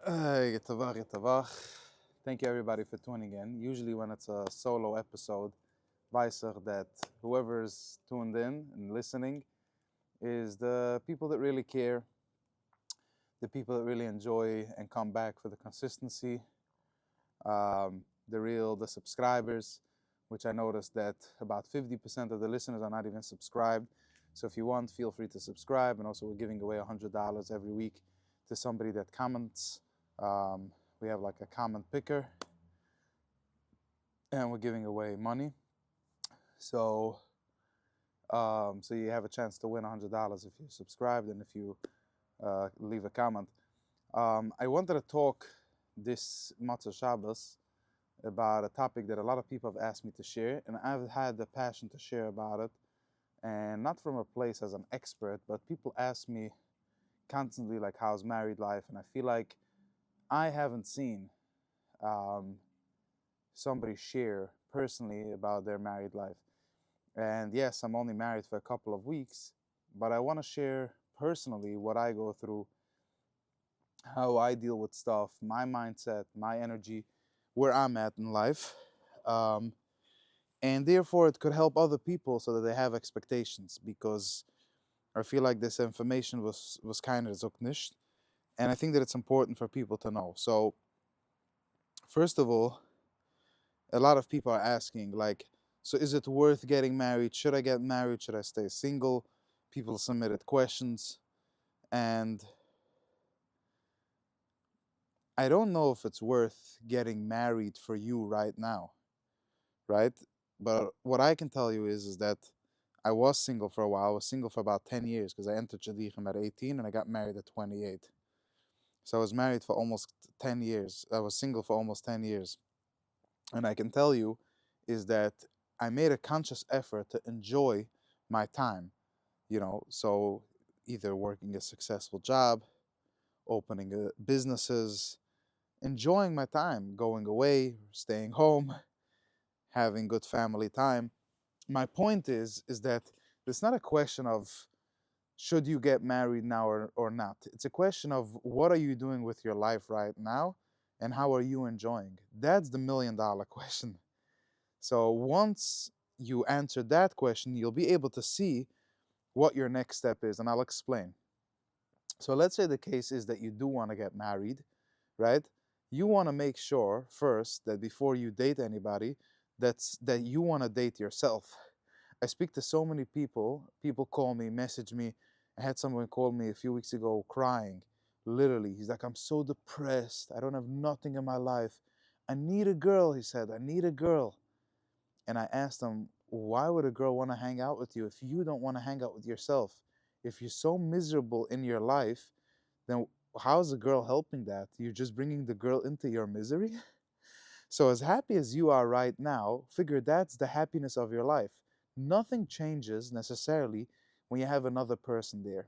Yetavach, yetavach. Thank you everybody for tuning in. Usually when it's a solo episode, Weisach that whoever's tuned in and listening is the people that really care, the people that really enjoy and come back for the consistency, the subscribers, which I noticed that about 50% of the listeners are not even subscribed. So if you want, feel free to subscribe. And also we're giving away $100 every week to somebody that comments. We have like a comment picker and we're giving away money. So so you have a chance to win $100 if you're subscribed and if you leave a comment. I wanted to talk this Matzah Shabbos about a topic that a lot of people have asked me to share, and I've had the passion to share about it, and not from a place as an expert, but people ask me constantly like, how's married life? And I feel like I haven't seen somebody share personally about their married life. And yes, I'm only married for a couple of weeks, but I want to share personally what I go through, how I deal with stuff, my mindset, my energy, where I'm at in life. Um, and therefore, it could help other people so that they have expectations, because I feel like this information was kind of zuknished, and I think that it's important for people to know. So, first of all, a lot of people are asking, like, so is it worth getting married? Should I get married? Should I stay single? People submitted questions, and I don't know if it's worth getting married for you right now, right? But what I can tell you is that I was single for a while. I was single for about 10 years because I entered Shadichem at 18 and I got married at 28. So I was married for almost 10 years. I was single for almost 10 years. And I can tell you is that I made a conscious effort to enjoy my time, so either working a successful job, opening businesses, enjoying my time, going away, staying home, having good family time. My point is that it's not a question of should you get married now or not. It's a question of what are you doing with your life right now and how are you enjoying. That's the $1,000,000 question. So once you answer that question, you'll be able to see what your next step is, and I'll explain. So let's say the case is that you do want to get married, right? You want to make sure first that before you date anybody, that you want to date yourself. I speak to so many people. People call me, message me. I had someone call me a few weeks ago crying. Literally, he's like, I'm so depressed. I don't have nothing in my life. I need a girl, he said. I need a girl. And I asked him, why would a girl want to hang out with you if you don't want to hang out with yourself? If you're so miserable in your life, then how's a girl helping that? You're just bringing the girl into your misery? So, as happy as you are right now, figure that's the happiness of your life. Nothing changes necessarily when you have another person there.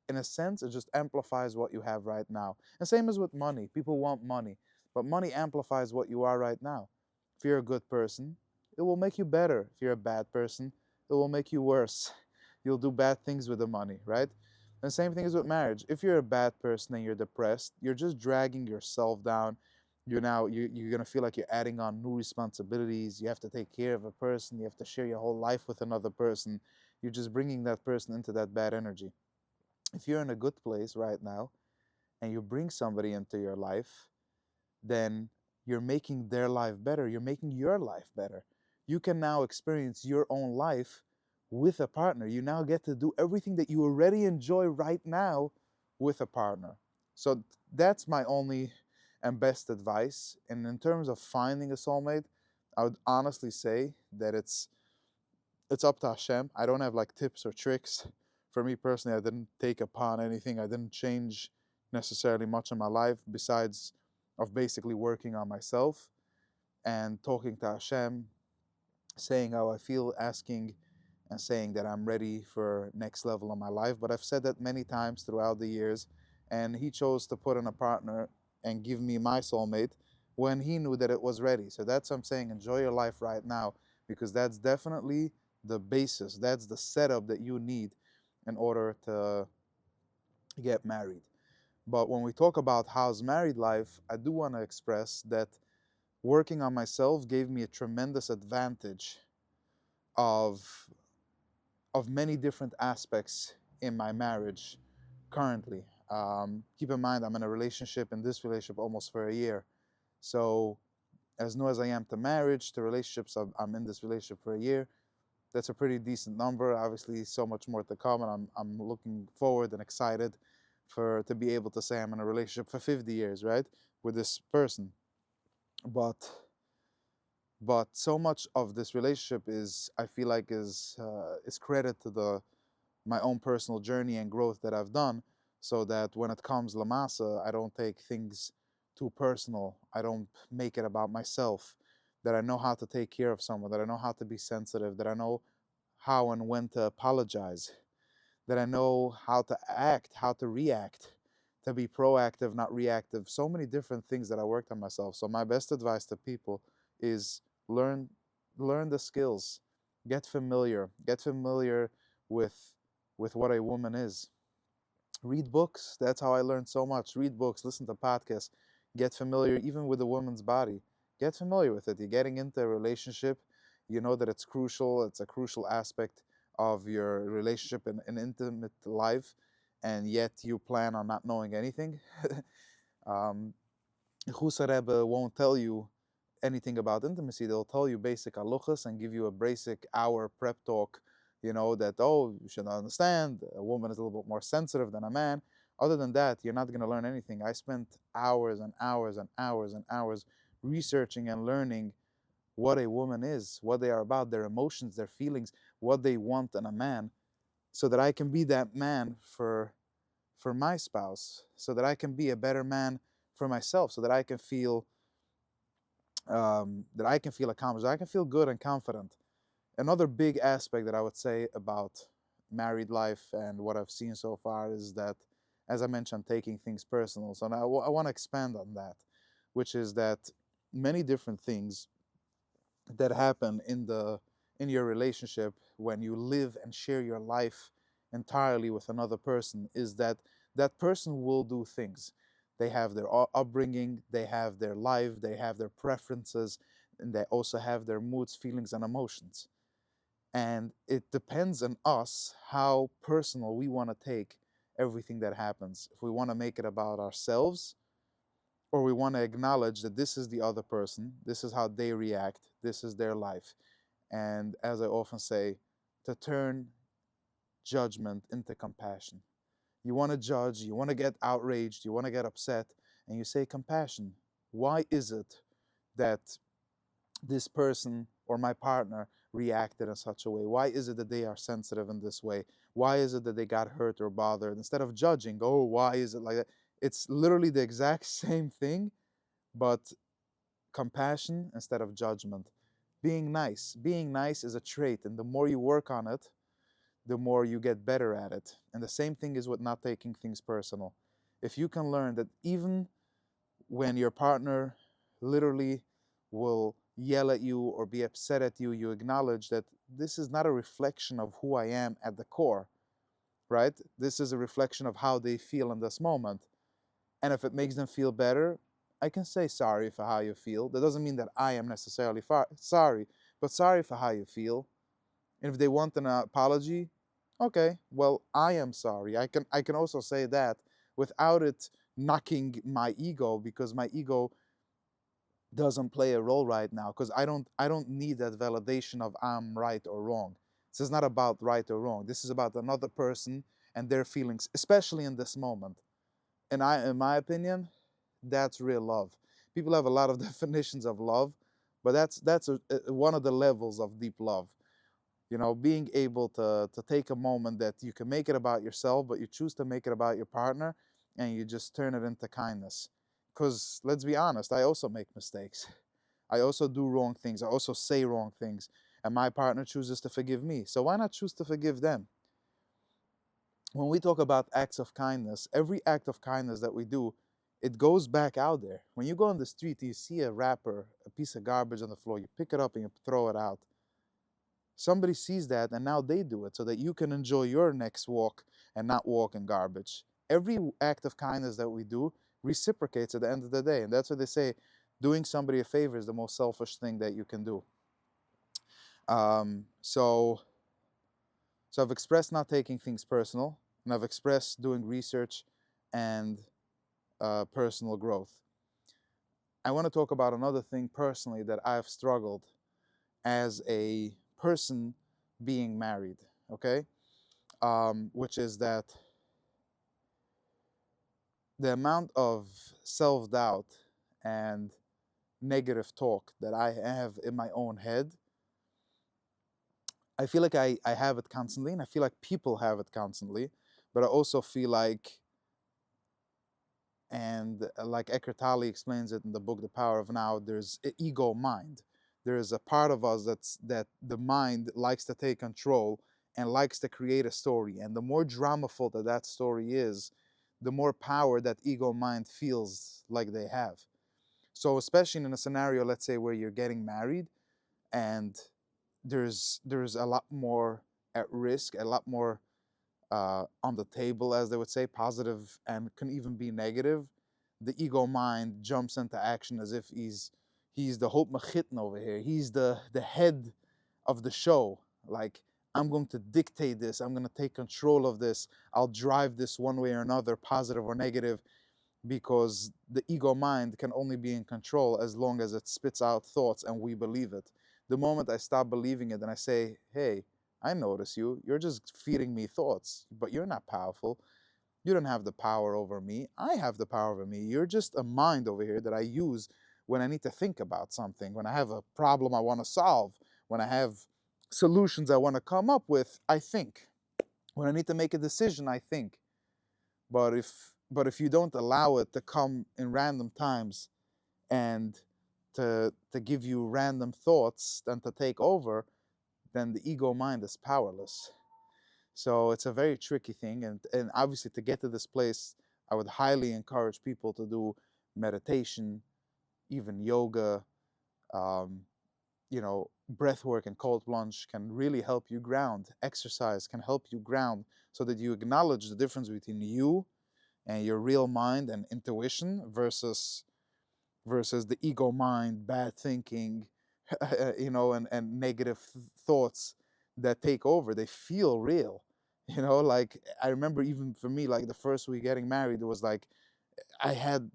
In a sense, it just amplifies what you have right now. And same as with money. People want money, but money amplifies what you are right now. If you're a good person, it will make you better. If you're a bad person, it will make you worse. You'll do bad things with the money, right? And the same thing is with marriage. If you're a bad person and you're depressed, you're just dragging yourself down. You're gonna feel like you're adding on new responsibilities. You have to take care of a person. You have to share your whole life with another person. You're just bringing that person into that bad energy. If you're in a good place right now and you bring somebody into your life, then you're making their life better. You're making your life better. You can now experience your own life with a partner. You now get to do everything that you already enjoy right now with a partner. So that's my only and best advice. And in terms of finding a soulmate, I would honestly say that it's up to Hashem. I don't have like tips or tricks. For me personally, I didn't take upon anything. I didn't change necessarily much in my life besides of basically working on myself and talking to Hashem, saying how I feel, asking and saying that I'm ready for next level of my life. But I've said that many times throughout the years, and He chose to put in a partner and give me my soulmate when He knew that it was ready. So that's what I'm saying. Enjoy your life right now, because that's definitely the basis. That's the setup that you need in order to get married. But when we talk about how's married life, I do want to express that working on myself gave me a tremendous advantage of many different aspects in my marriage currently. Keep in mind, I'm in a relationship, in this relationship, almost for a year. So, as new as I am to marriage, to relationships, I'm in this relationship for a year. That's a pretty decent number. Obviously, so much more to come, and I'm looking forward and excited for to be able to say I'm in a relationship for 50 years, right, with this person. But so much of this relationship is, I feel like, is credit to the my own personal journey and growth that I've done, so that when it comes La Masa, I don't take things too personal. I don't make it about myself. That I know how to take care of someone, that I know how to be sensitive, that I know how and when to apologize, that I know how to act, how to react, to be proactive, not reactive. So many different things that I worked on myself. So my best advice to people is learn the skills, get familiar with what a woman is. Read books. That's how I learned so much. Read books, listen to podcasts, get familiar even with a woman's body. Get familiar with it. You're getting into a relationship. You know that it's crucial. It's a crucial aspect of your relationship and an intimate life, and yet you plan on not knowing anything. um, Husa Rebbe won't tell you anything about intimacy. They'll tell you basic halachas and give you a basic hour prep talk, that, oh, you should understand, a woman is a little bit more sensitive than a man. Other than that, you're not going to learn anything. I spent hours and hours and hours and hours researching and learning what a woman is, what they are about, their emotions, their feelings, what they want in a man, so that I can be that man for my spouse, so that I can be a better man for myself, so that I can feel accomplished, I can feel good and confident. Another big aspect that I would say about married life and what I've seen so far is that, as I mentioned, taking things personal. So now I want to expand on that, which is that many different things that happen in your relationship when you live and share your life entirely with another person is that that person will do things. They have their upbringing, they have their life, they have their preferences, and they also have their moods, feelings, and emotions. And it depends on us how personal we want to take everything that happens. If we want to make it about ourselves, or we want to acknowledge that this is the other person, this is how they react, this is their life. And as I often say, to turn judgment into compassion. You want to judge, you want to get outraged, you want to get upset, and you say compassion. Why is it that this person or my partner reacted in such a way? Why is it that they are sensitive in this way? Why is it that they got hurt or bothered? Instead of judging, oh, why is it like that? It's literally the exact same thing, but compassion instead of judgment. Being nice. Being nice is a trait, and the more you work on it, the more you get better at it. And the same thing is with not taking things personal. If you can learn that even when your partner literally will yell at you or be upset at you, you acknowledge that this is not a reflection of who I am at the core, right? This is a reflection of how they feel in this moment. And if it makes them feel better, I can say sorry for how you feel. That doesn't mean that I am necessarily sorry, but sorry for how you feel. And if they want an apology, okay, well, I am sorry. I can also say that without it knocking my ego, because my ego doesn't play a role right now, because I don't need that validation of I'm right or wrong. This is not about right or wrong. This is about another person and their feelings, especially in this moment. And in my opinion, that's real love. People have a lot of definitions of love, but one of the levels of deep love. Being able to take a moment that you can make it about yourself, but you choose to make it about your partner, and you just turn it into kindness. Because let's be honest, I also make mistakes. I also do wrong things. I also say wrong things. And my partner chooses to forgive me. So why not choose to forgive them? When we talk about acts of kindness, every act of kindness that we do, it goes back out there. When you go on the street, you see a wrapper, a piece of garbage on the floor, you pick it up and you throw it out. Somebody sees that and now they do it so that you can enjoy your next walk and not walk in garbage. every act of kindness that we do reciprocates at the end of the day. And that's what they say, doing somebody a favor is the most selfish thing that you can do. Um, so, so I've expressed not taking things personal, and I've expressed doing research and personal growth. I want to talk about another thing personally that I've struggled as a person being married, okay? Which is that the amount of self doubt and negative talk that I have in my own head, I feel like I have it constantly, and I feel like people have it constantly, but I also feel like, and like Eckhart Tolle explains it in the book The Power of Now, there's ego mind. There is a part of us that the mind likes to take control and likes to create a story, and the more dramaful that story is, the more power that ego mind feels like they have. So especially in a scenario, let's say, where you're getting married, and there's a lot more at risk, a lot more on the table, as they would say, positive and can even be negative. The ego mind jumps into action as if he's the hope machitn over here. He's the head of the show. Like, I'm going to dictate this. I'm going to take control of this. I'll drive this one way or another, positive or negative, because the ego mind can only be in control as long as it spits out thoughts and we believe it. The moment I stop believing it and I say, hey, I notice you, you're just feeding me thoughts, but you're not powerful. You don't have the power over me. I have the power over me. You're just a mind over here that I use when I need to think about something, when I have a problem I want to solve, when I have solutions I want to come up with, I think. When I need to make a decision, I think. But if you don't allow it to come in random times and to give you random thoughts and to take over, then the ego mind is powerless. So it's a very tricky thing, and obviously to get to this place, I would highly encourage people to do meditation, even yoga. Um, Breath work and cold plunge can really help you ground. Exercise can help you ground so that you acknowledge the difference between you and your real mind and intuition versus the ego mind, bad thinking, and negative thoughts that take over. They feel real. Like, I remember, even for me, like the first week getting married, it was like I had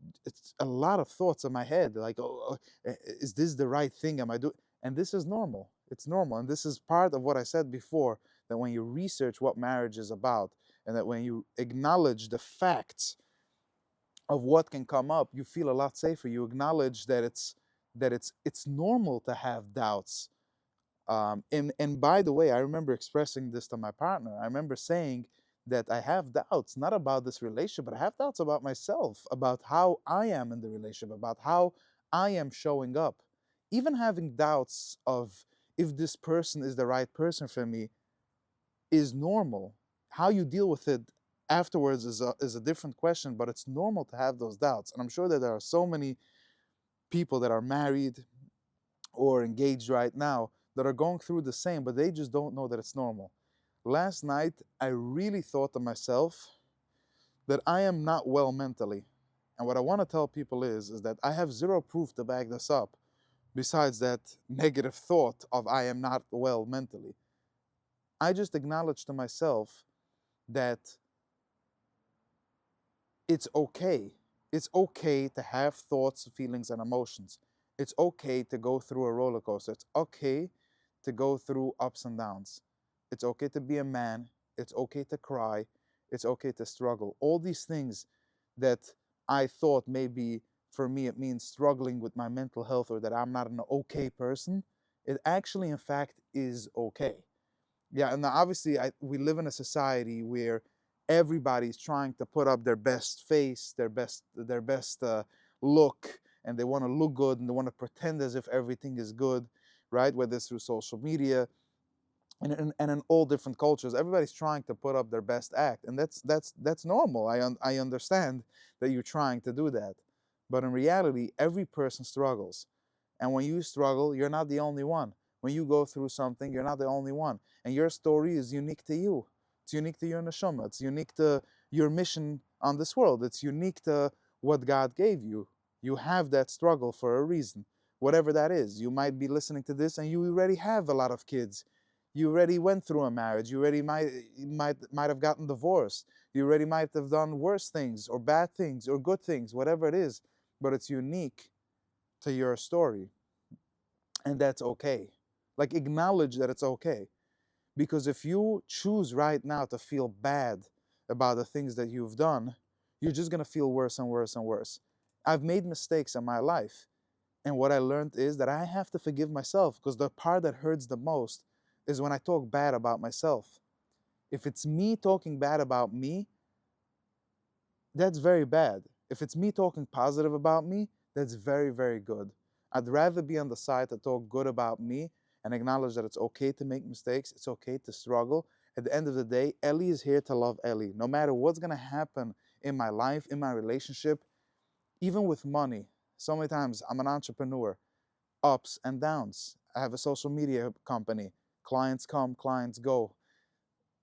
a lot of thoughts in my head, like, oh, is this the right thing? Am I doing? And this is normal. It's normal. And this is part of what I said before, that when you research what marriage is about, and that when you acknowledge the facts of what can come up, you feel a lot safer. You acknowledge that it's normal to have doubts. And by the way, I remember expressing this to my partner. I remember saying that I have doubts, not about this relationship, but I have doubts about myself, about how I am in the relationship, about how I am showing up. Even having doubts of if this person is the right person for me is normal. How you deal with it afterwards is a different question, but it's normal to have those doubts. And I'm sure that there are so many people that are married or engaged right now that are going through the same, but they just don't know that it's normal. Last night, I really thought to myself that I am not well mentally. And what I want to tell people is that I have zero proof to back this up, besides that negative thought of I am not well mentally. I just acknowledged to myself that it's okay. It's okay to have thoughts, feelings, and emotions. It's okay to go through a roller coaster. It's okay to go through ups and downs. It's okay to be a man. It's okay to cry. It's okay to struggle. All these things that I thought maybe for me it means struggling with my mental health or that I'm not an okay person, it actually, in fact, is okay. Yeah, and obviously, we live in a society where everybody's trying to put up their best face, their best look, and they want to look good and they want to pretend as if everything is good, right? Whether it's through social media and in all different cultures, everybody's trying to put up their best act, and that's normal. I understand that you're trying to do that, but in reality, every person struggles. And when you struggle, you're not the only one. When you go through something, you're not the only one. And your story is unique to you. It's unique to your neshama. It's unique to your mission on this world. It's unique to what God gave you. You have that struggle for a reason, whatever that is. You might be listening to this and you already have a lot of kids. You already went through a marriage. You already might have gotten divorced. You already might have done worse things or bad things or good things, whatever it is. But it's unique to your story, and that's okay. Like, acknowledge that it's okay. Because if you choose right now to feel bad about the things that you've done, you're just going to feel worse and worse and worse. I've made mistakes in my life. And what I learned is that I have to forgive myself, because the part that hurts the most is when I talk bad about myself. If it's me talking bad about me, that's very bad. If it's me talking positive about me, that's very, very good. I'd rather be on the side to talk good about me and acknowledge that it's okay to make mistakes, it's okay to struggle. At the end of the day, Ellie is here to love Ellie. No matter what's going to happen in my life, in my relationship, even with money. So many times I'm an entrepreneur, ups and downs. I have a social media company. Clients come, clients go,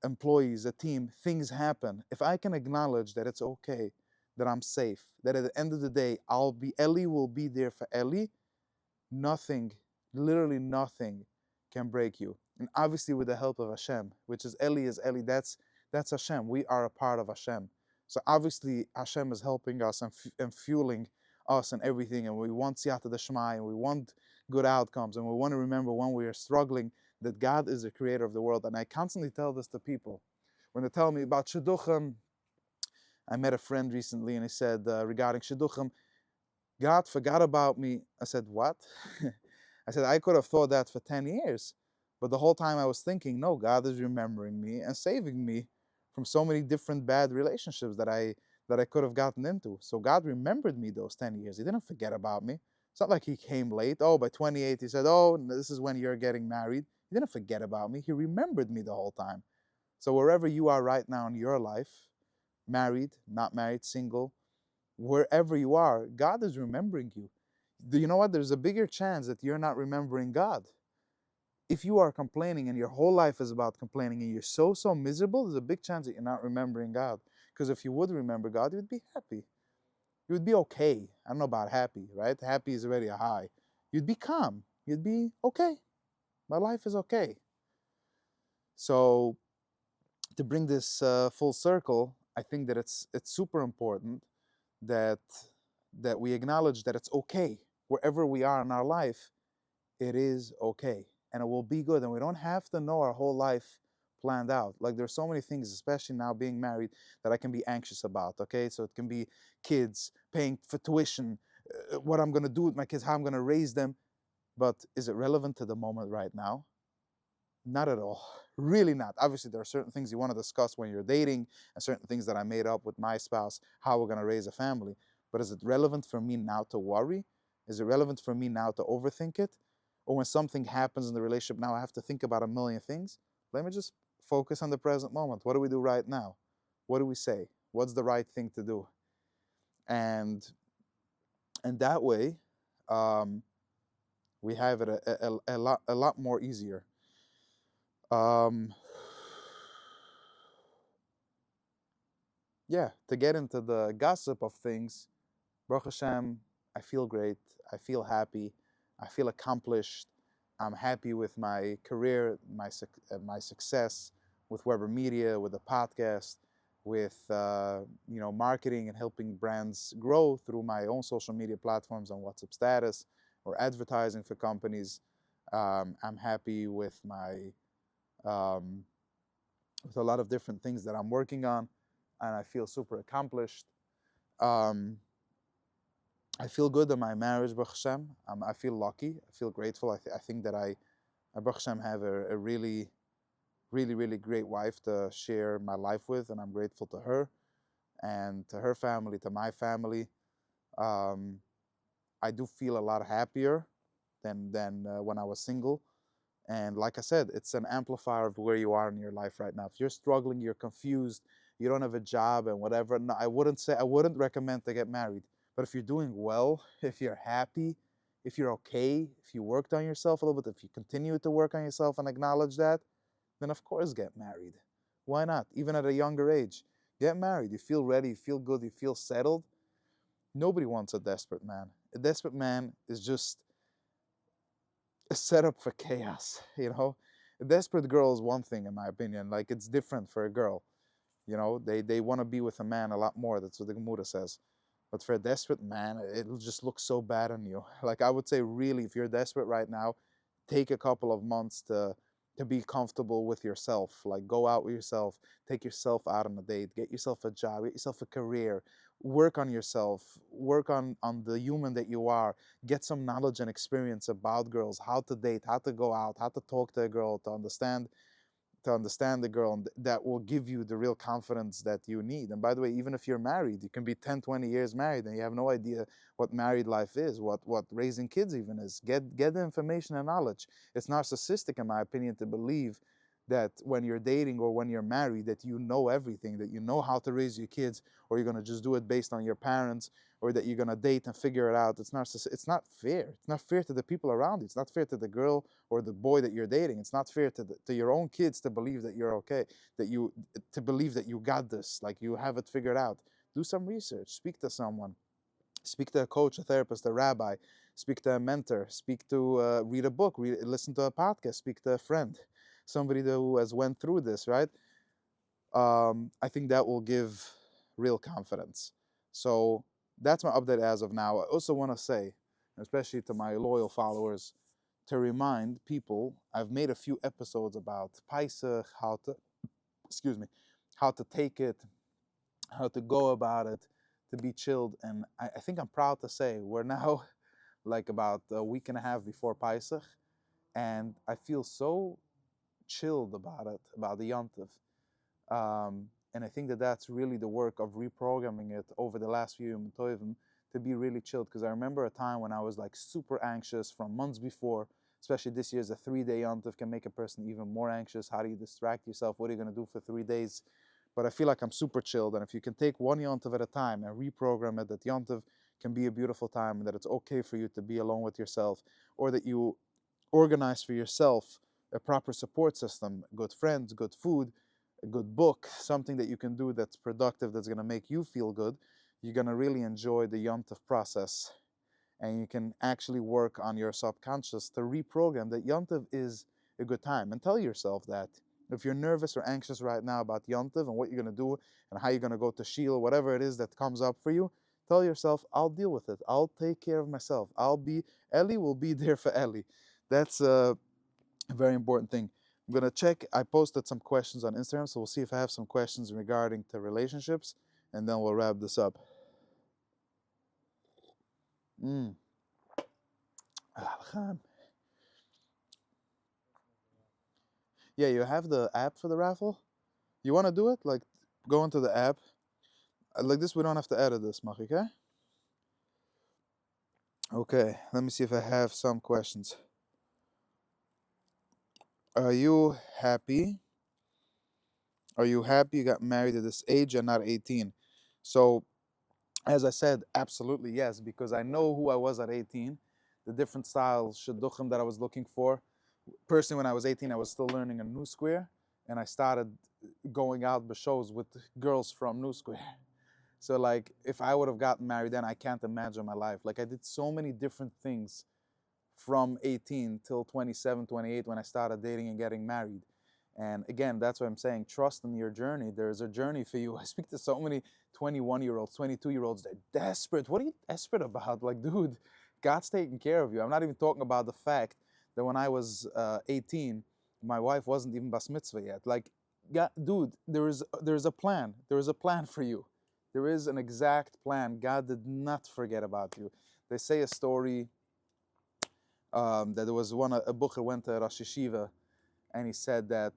employees, a team, things happen. If I can acknowledge that it's okay, that I'm safe, that at the end of the day, Ellie will be there for Ellie, nothing, literally nothing can break you. And obviously with the help of Hashem, which is Ellie, that's Hashem. We are a part of Hashem. So obviously Hashem is helping us and fueling us and everything, and we want siyata d'shmai, and we want good outcomes, and we want to remember when we are struggling that God is the creator of the world. And I constantly tell this to people. When they tell me about shidduchim, I met a friend recently and he said regarding shidduchim, God forgot about me. I said, what? I said, I could have thought that for 10 years. But the whole time I was thinking, no, God is remembering me and saving me from so many different bad relationships that I could have gotten into. So God remembered me those 10 years. He didn't forget about me. It's not like he came late. Oh, by 28, he said, oh, this is when you're getting married. He didn't forget about me. He remembered me the whole time. So wherever you are right now in your life, married, not married, single, wherever you are, God is remembering you. Do you know what? There's a bigger chance that you're not remembering God. If you are complaining and your whole life is about complaining and you're so miserable, there's a big chance that you're not remembering God. Because if you would remember God, you would be happy. You would be okay. I don't know about happy, right? Happy is already a high. You'd be calm. You'd be okay. My life is okay. So to bring this full circle, I think that it's super important that we acknowledge that it's okay wherever we are in our life. It is okay, and it will be good, and we don't have to know our whole life planned out. Like, there's so many things, especially now being married, that I can be anxious about. Okay, so it can be kids, paying for tuition, what I'm going to do with my kids, how I'm going to raise them. But is it relevant to the moment right now? Not at all. Really not. Obviously, there are certain things you want to discuss when you're dating, and certain things that I made up with my spouse, how we're going to raise a family. But is it relevant for me now to worry? Is it relevant for me now to overthink it? Or when something happens in the relationship, now I have to think about a million things? Let me just focus on the present moment. What do we do right now? What do we say? What's the right thing to do? And that way, um, we have it a lot more easier. Um, yeah, to get into the gossip of things, Baruch Hashem, I feel great. I feel happy. I feel accomplished. I'm happy with my career, my success with Weber Media, with the podcast, with marketing and helping brands grow through my own social media platforms on WhatsApp status or advertising for companies. I'm happy with my um, with a lot of different things that I'm working on, and I feel super accomplished. Um, I feel good in my marriage, Baruch Hashem. I feel lucky. I feel grateful. I think that I, Baruch Hashem, have a really, really, really great wife to share my life with, and I'm grateful to her and to her family, to my family. Um, I do feel a lot happier than when I was single. And like I said, it's an amplifier of where you are in your life right now. If you're struggling, you're confused, you don't have a job and whatever, no, I wouldn't recommend to get married. But if you're doing well, if you're happy, if you're okay, if you worked on yourself a little bit, if you continue to work on yourself and acknowledge that, then of course get married. Why not? Even at a younger age. Get married. You feel ready, you feel good, you feel settled. Nobody wants a desperate man. A desperate man is just a setup for chaos, you know? A desperate girl is one thing, in my opinion. Like, it's different for a girl. You know, they want to be with a man a lot more. That's what the Gemara says. But for a desperate man, it'll just look so bad on you. Like, I would say, really, if you're desperate right now, take a couple of months to be comfortable with yourself. Like, go out with yourself, take yourself out on a date, get yourself a job, get yourself a career, work on yourself, work on the human that you are, get some knowledge and experience about girls, how to date, how to go out, how to talk to a girl, to understand the girl, and that will give you the real confidence that you need. And by the way, even if you're married, you can be 10, 20 years married and you have no idea what married life is, what raising kids even is. Get the information and knowledge. It's narcissistic, in my opinion, to believe that when you're dating or when you're married that you know everything, that you know how to raise your kids, or you're going to just do it based on your parents, or that you're going to date and figure it out. It's not fair. It's not fair to the people around you. It's not fair to the girl or the boy that you're dating. It's not fair to your own kids to believe that you're okay, to believe that you got this, like you have it figured out. Do some research, speak to someone, speak to a coach, a therapist, a rabbi, speak to a mentor, read a book, listen to a podcast, speak to a friend, somebody who has went through this, right? I think that will give real confidence. So that's my update as of now. I also want to say, especially to my loyal followers, to remind people, I've made a few episodes about Paisa, excuse me, how to take it, how to go about it, to be chilled. And I think I'm proud to say we're now like about a week and a half before Paisa, and I feel so chilled about it, about the Yontif. And I think that that's really the work of reprogramming it over the last few Yom Tovim to be really chilled. Because I remember a time when I was like super anxious from months before, especially this year's a 3-day Yom Tov can make a person even more anxious. How do you distract yourself? What are you going to do for 3 days? But I feel like I'm super chilled. And if you can take one Yom Tov at a time and reprogram it, that Yom Tov can be a beautiful time and that it's okay for you to be alone with yourself, or that you organize for yourself a proper support system, good friends, good food, a good book, something that you can do that's productive, that's going to make you feel good, you're going to really enjoy the Yontif process. And you can actually work on your subconscious to reprogram that Yontif is a good time. And tell yourself that. If you're nervous or anxious right now about Yontif and what you're going to do and how you're going to go to Shiel, whatever it is that comes up for you, tell yourself, I'll deal with it. I'll take care of myself. Ellie will be there for Ellie. That's a very important thing. I'm gonna check. I posted some questions on Instagram, so we'll see if I have some questions regarding to relationships, and then we'll wrap this up. Mm. Ah, yeah, you have the app for the raffle. You want to do it? Like, go into the app. Like this, we don't have to edit this, Mach, okay? Okay, let me see if I have some questions. Are you happy? Are you happy you got married at this age and not 18? So, as I said, absolutely yes, because I know who I was at 18, the different styles, shidduchim that I was looking for. Personally, when I was 18, I was still learning a new square, and I started going out the shows with girls from New Square. So, like, if I would have gotten married then, I can't imagine my life. Like, I did so many different things from 18 till 27, 28 when I started dating and getting married. And again, that's what I'm saying. Trust in your journey. There's a journey for you. I speak to so many 21-year-olds, 22-year-olds. They're desperate. What are you desperate about? Like, dude, God's taking care of you. I'm not even talking about the fact that when I was 18, my wife wasn't even bas mitzvah yet. Like, God, dude, there's a plan. There is a plan for you. There is an exact plan. God did not forget about you. They say a story that there was a Bucher went to Rosh Yeshiva, and he said that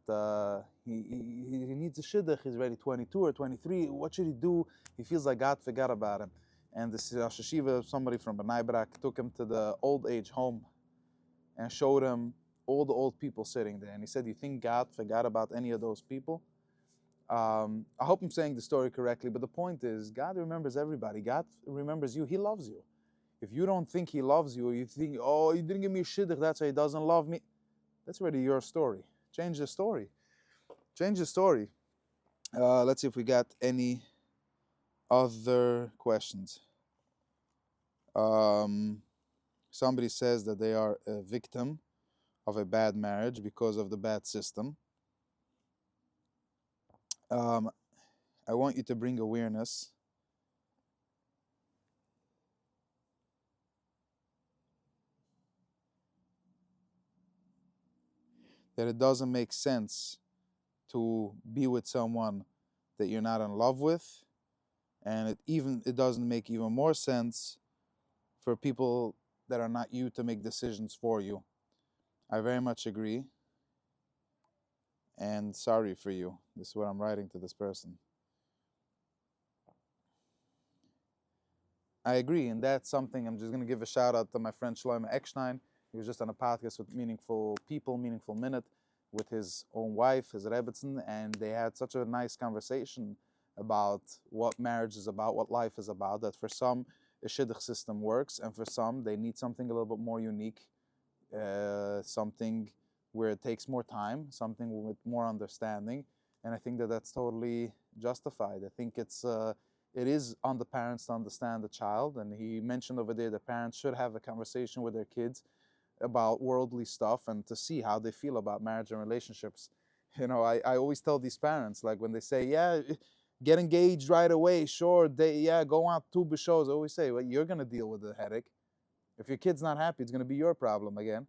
he needs a shidduch. He's already 22 or 23. What should he do? He feels like God forgot about him. And this Rosh Yeshiva, somebody from Bnei Brak, took him to the old age home and showed him all the old people sitting there. And he said, "You think God forgot about any of those people?" I hope I'm saying the story correctly, but the point is, God remembers everybody. God remembers you. He loves you. If you don't think He loves you, or you think, "Oh, He didn't give me a shidduch, that's why He doesn't love me," that's already your story. Change the story. Change the story. Let's see if we got any other questions. Um, Somebody says that they are a victim of a bad marriage because of the bad system. Um, I want you to bring awareness that it doesn't make sense to be with someone that you're not in love with, and it doesn't make even more sense for people that are not you to make decisions for you. I very much agree, and sorry for you. This is what I'm writing to this person. I agree, and that's something I'm just going to give a shout out to my friend Shlomo Eckstein. He was just on a podcast with Meaningful People, Meaningful Minute, with his own wife, his Rebbitzin, and they had such a nice conversation about what marriage is about, what life is about, that for some, a shidduch system works, and for some, they need something a little bit more unique, something where it takes more time, something with more understanding, and I think that that's totally justified. I think it is on the parents to understand the child, and he mentioned over there that parents should have a conversation with their kids about worldly stuff and to see how they feel about marriage and relationships. I always tell these parents, like when they say, yeah, get engaged right away, sure, go on tuba shows. I always say, well, you're gonna deal with the headache. If your kid's not happy, it's gonna be your problem again.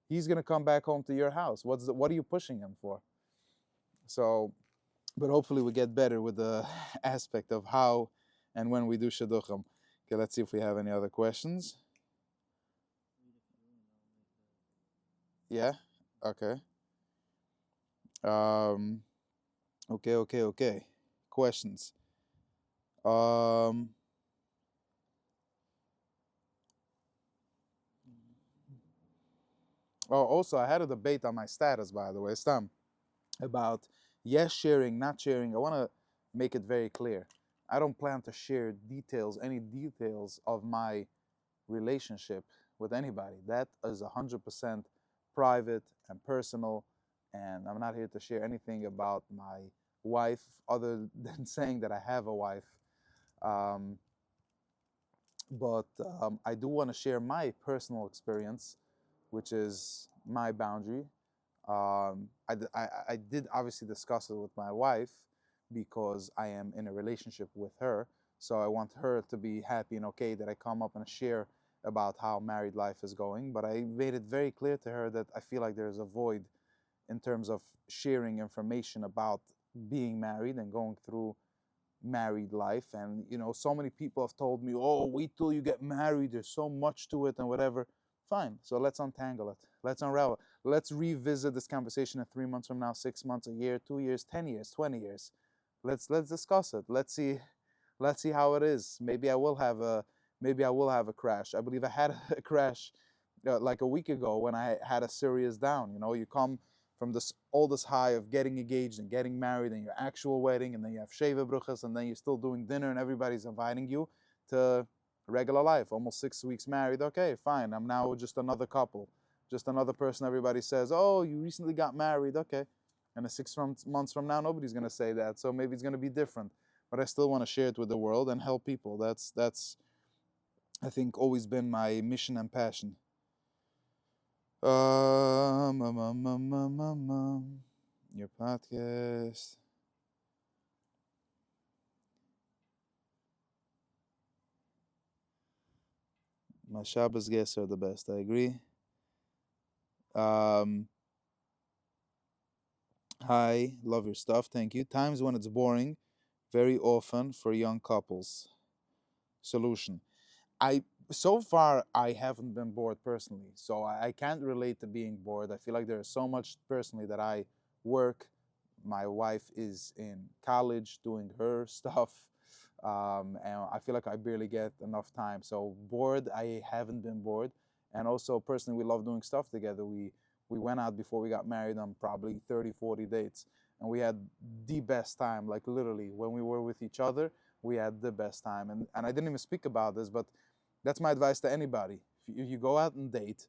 He's gonna come back home to your house. What are you pushing him for? So, but hopefully we get better with the aspect of how and when we do shidduchim. Okay, let's see if we have any other questions. Yeah. Okay. Um. Okay. Questions. Um. Oh, also, I had a debate on my status, by the way, Stam, about yes sharing, not sharing. I want to make it very clear. I don't plan to share any details of my relationship with anybody. That is 100% private and personal, and I'm not here to share anything about my wife other than saying that I have a wife. Um, but I do want to share my personal experience, which is my boundary. I did obviously discuss it with my wife because I am in a relationship with her. So I want her to be happy and okay that I come up and share about how married life is going. But I made it very clear to her that I feel like there's a void in terms of sharing information about being married and going through married life. And so many people have told me, oh, wait till you get married, there's so much to it and whatever. Fine, so let's untangle it, let's unravel it. Let's revisit this conversation in 3 months from now, 6 months, a year, 2 years, 10 years, 20 years. Let's discuss it. Let's see how it is. Maybe I will have a crash. I believe I had a crash like a week ago when I had a serious down. You come from this high of getting engaged and getting married and your actual wedding, and then you have sheva bruchas, and then you're still doing dinner and everybody's inviting you to regular life. Almost 6 weeks married. Okay, fine. I'm now just another couple, just another person. Everybody says, "Oh, you recently got married." Okay, and 6 months from now, nobody's gonna say that. So maybe it's gonna be different. But I still want to share it with the world and help people. That's I think always been my mission and passion. Your podcast. My Shabbos guests are the best. I agree. Um, Hi, love your stuff. Thank you. Times when it's boring, very often for young couples. Solution. I so far I haven't been bored personally, so I can't relate to being bored. I feel like there's so much personally that I work. My wife is in college doing her stuff, and I feel like I barely get enough time. So bored, I haven't been bored, and also personally, we love doing stuff together. We went out before we got married on probably 30, 40 dates, and we had the best time. Like literally, when we were with each other, we had the best time. And I didn't even speak about this, but that's my advice to anybody. If you go out and date,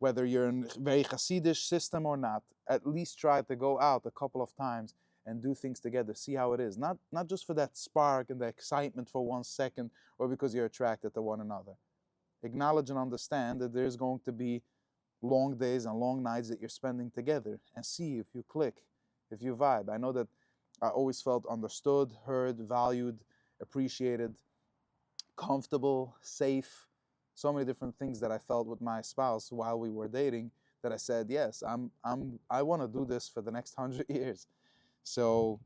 whether you're in a very Hasidish system or not, at least try to go out a couple of times and do things together. See how it is. Not just for that spark and the excitement for 1 second or because you're attracted to one another. Acknowledge and understand that there's going to be long days and long nights that you're spending together, and see if you click, if you vibe. I know that I always felt understood, heard, valued, appreciated, comfortable, safe. So many different things that I felt with my spouse while we were dating that I said, yes, I want to do this for the next 100 years. So,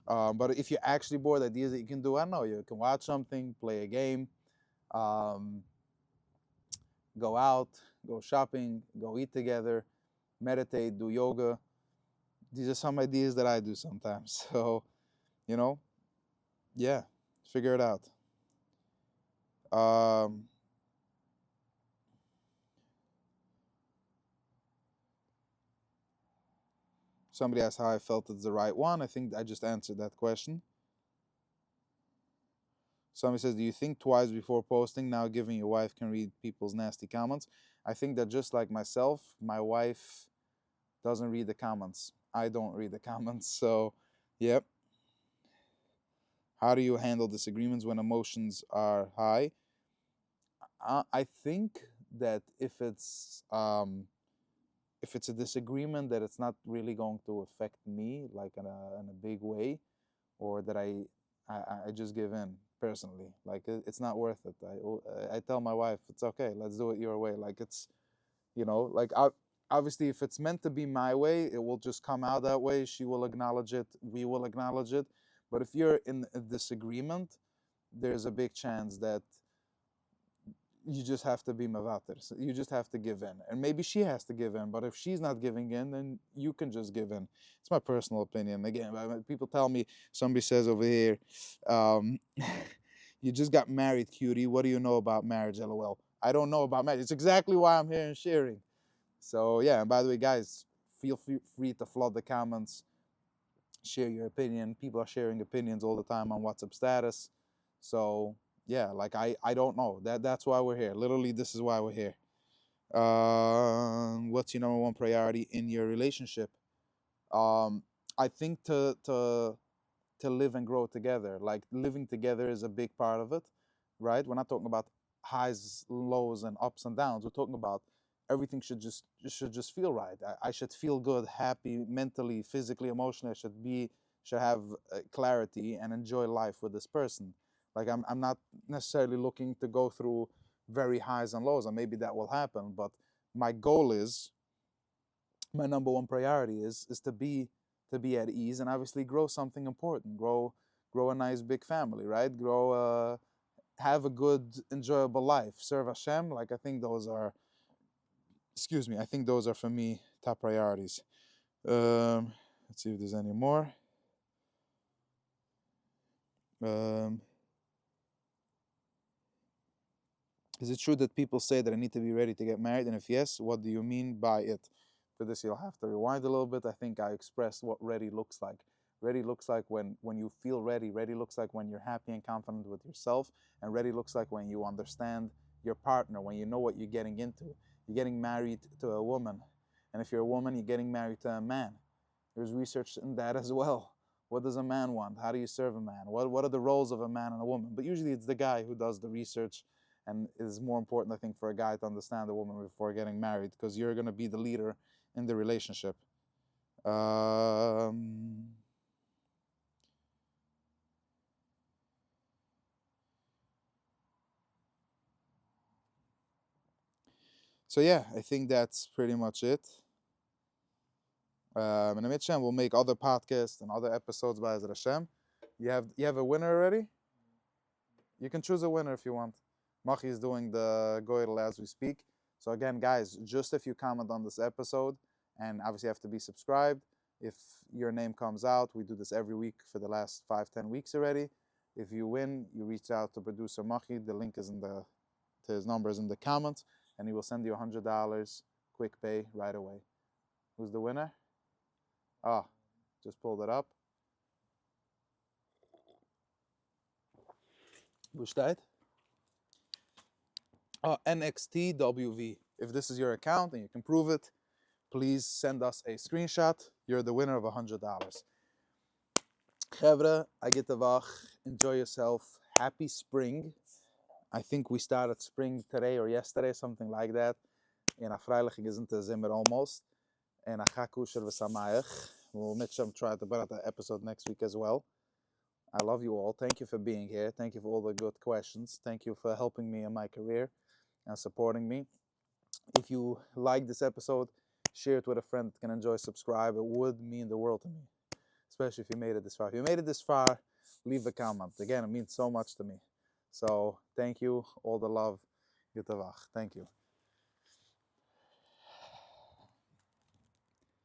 but if you're actually bored, ideas that you can do, I don't know, you can watch something, play a game, um, go out, go shopping, go eat together, meditate, do yoga. These are some ideas that I do sometimes. So, you know, yeah, figure it out. Um, Somebody asked how I felt it's the right one. I think I just answered that question. Somebody says, do you think twice before posting? Now, giving your wife can read people's nasty comments. I think that just like myself, my wife doesn't read the comments. I don't read the comments. So, yep. How do you handle disagreements when emotions are high? I think that if it's a disagreement that it's not really going to affect me like in a big way, or that I just give in personally. Like it's not worth it. I tell my wife it's okay. Let's do it your way. Like it's like obviously if it's meant to be my way, it will just come out that way. She will acknowledge it. We will acknowledge it. But if you're in a disagreement, there's a big chance that you just have to be mavater. So you just have to give in. And maybe she has to give in. But if she's not giving in, then you can just give in. It's my personal opinion. Again, people tell me, somebody says over here, um, you just got married, cutie. What do you know about marriage, LOL? I don't know about marriage. It's exactly why I'm here and sharing. So, yeah. And by the way, guys, feel free to flood the comments, share your opinion. People are sharing opinions all the time on WhatsApp status. So, yeah, like I don't know. That's why we're here. Literally, this is why we're here. What's your number one priority in your relationship? Um, I think to live and grow together. Like living together is a big part of it, right? We're not talking about highs, lows, and ups and downs. We're talking about everything should just feel right. I should feel good, happy, mentally, physically, emotionally. I should have clarity and enjoy life with this person. Like I'm not necessarily looking to go through very highs and lows, and maybe that will happen. But my goal is, my number one priority is to be at ease and obviously grow something important, grow a nice big family, right? Grow have a good enjoyable life, serve Hashem. Like I think those are, excuse me, I think those are for me top priorities. Let's see if there's any more. um, Is it true that people say that I need to be ready to get married? And if yes, what do you mean by it? For this, you'll have to rewind a little bit. I think I expressed what ready looks like. Ready looks like when you feel ready. Ready looks like when you're happy and confident with yourself. And ready looks like when you understand your partner, when you know what you're getting into. You're getting married to a woman. And if you're a woman, you're getting married to a man. There's research in that as well. What does a man want? How do you serve a man? What are the roles of a man and a woman? But usually it's the guy who does the research, and it is more important, I think, for a guy to understand a woman before getting married, because you're going to be the leader in the relationship. Um, so yeah, I think that's pretty much it. And Hashem will make other podcasts and other episodes by Ezra Hashem. You have a winner already? You can choose a winner if you want. Muchy is doing the Goydel as we speak. So again, guys, just if you comment on this episode, and obviously you have to be subscribed. If your name comes out, we do this every week for the last 5-10 weeks already. If you win, you reach out to producer Muchy. The link is to his number is in the comments, and he will send you $100 quick pay right away. Who's the winner? Ah, just pulled it up. Bushtight? NXTWV. If this is your account and you can prove it, please send us a screenshot. You're the winner of $100. Chevra, I get the vach. Enjoy yourself. Happy spring. I think we started spring today or yesterday, something like that. In a freiliche gesinte Zimmer almost. And a chakusher v'samayach. We'll make sure I'm trying to put out the episode next week as well. I love you all. Thank you for being here. Thank you for all the good questions. Thank you for helping me in my career and supporting me. If you like this episode, share it with a friend that can enjoy, subscribe. It would mean the world to me, especially if you made it this far. If you made it this far, leave a comment. Again, it means so much to me. So thank you. All the love. Yutavach. Thank you.